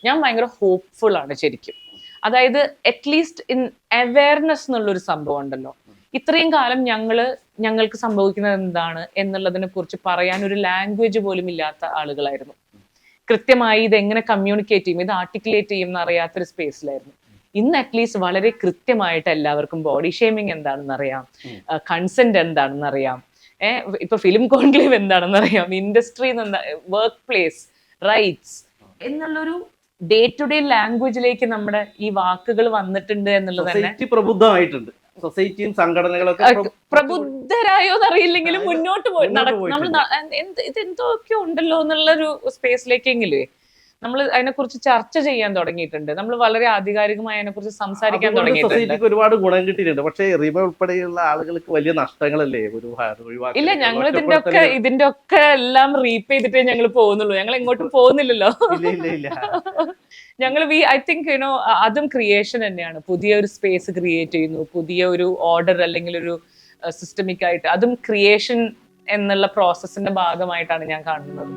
ഞാൻ ഭയങ്കര ഹോപ്പ്ഫുൾ ആണ് ശരിക്കും. അതായത് അറ്റ്ലീസ്റ്റ് ഇൻ അവയർനെസ് എന്നുള്ളൊരു സംഭവം ഉണ്ടല്ലോ. ഇത്രയും കാലം ഞങ്ങൾക്ക് സംഭവിക്കുന്നത് എന്താണ് എന്നുള്ളതിനെ കുറിച്ച് പറയാൻ ഒരു ലാംഗ്വേജ് പോലും ഇല്ലാത്ത ആളുകളായിരുന്നു. കൃത്യമായി ഇത് എങ്ങനെ കമ്മ്യൂണിക്കേറ്റ് ചെയ്യും, ഇത് ആർട്ടിക്കുലേറ്റ് ചെയ്യും എന്നറിയാത്തൊരു സ്പേസിലായിരുന്നു. ഇന്ന് അറ്റ്ലീസ്റ്റ് വളരെ കൃത്യമായിട്ട് എല്ലാവർക്കും ബോഡി ഷേമിങ് എന്താണെന്ന് അറിയാം, കൺസെന്റ് എന്താണെന്ന് അറിയാം, ഇപ്പൊ ഫിലിം കോൺക്ലേവ് എന്താണെന്ന് അറിയാം, ഇൻഡസ്ട്രി വർക്ക് പ്ലേസ് റൈറ്റ്സ് എന്നുള്ളൊരു ഡേ ടു ഡേ ലാംഗ്വേജിലേക്ക് നമ്മുടെ ഈ വാക്കുകൾ വന്നിട്ടുണ്ട് എന്നുള്ളത് തന്നെ പ്രബുദ്ധമായിട്ടുണ്ട്. സൊസൈറ്റിയും സംഘടനകളൊക്കെ പ്രബുദ്ധരായോ എന്നറിയില്ലെങ്കിലും മുന്നോട്ട് പോയി നമ്മൾ ഇതെന്തൊക്കെയോ ഉണ്ടല്ലോ എന്നുള്ളൊരു സ്പേസിലേക്കെങ്കിലേ നമ്മൾ അതിനെക്കുറിച്ച് ചർച്ച ചെയ്യാൻ തുടങ്ങിയിട്ടുണ്ട്. നമ്മൾ വളരെ ആധികാരികമായി അതിനെക്കുറിച്ച് സംസാരിക്കാൻ തുടങ്ങിയിട്ടുണ്ട്. ഒരുപാട് ഗുണം കിട്ടിയിട്ടുണ്ട്. പക്ഷേ റിമ ഉൾപ്പെടെയുള്ള ആളുകൾക്ക് വലിയ നഷ്ടങ്ങളല്ലേ ഇല്ല, ഞങ്ങൾ ഇതിന്റെ ഒക്കെ എല്ലാം റീപ്പ് ചെയ്തിട്ടേ ഞങ്ങൾ പോകുന്നുള്ളൂ. ഞങ്ങൾ എങ്ങോട്ടും പോകുന്നില്ലല്ലോ. ഞങ്ങൾ ഐ തിങ്ക് അതും ക്രിയേഷൻ തന്നെയാണ്. പുതിയൊരു സ്പേസ് ക്രിയേറ്റ് ചെയ്യുന്നു, പുതിയ ഒരു ഓർഡർ അല്ലെങ്കിൽ ഒരു സിസ്റ്റമിക് ആയിട്ട്, അതും ക്രിയേഷൻ എന്നുള്ള പ്രോസസ്സിന്റെ ഭാഗമായിട്ടാണ് ഞാൻ കാണുന്നത്.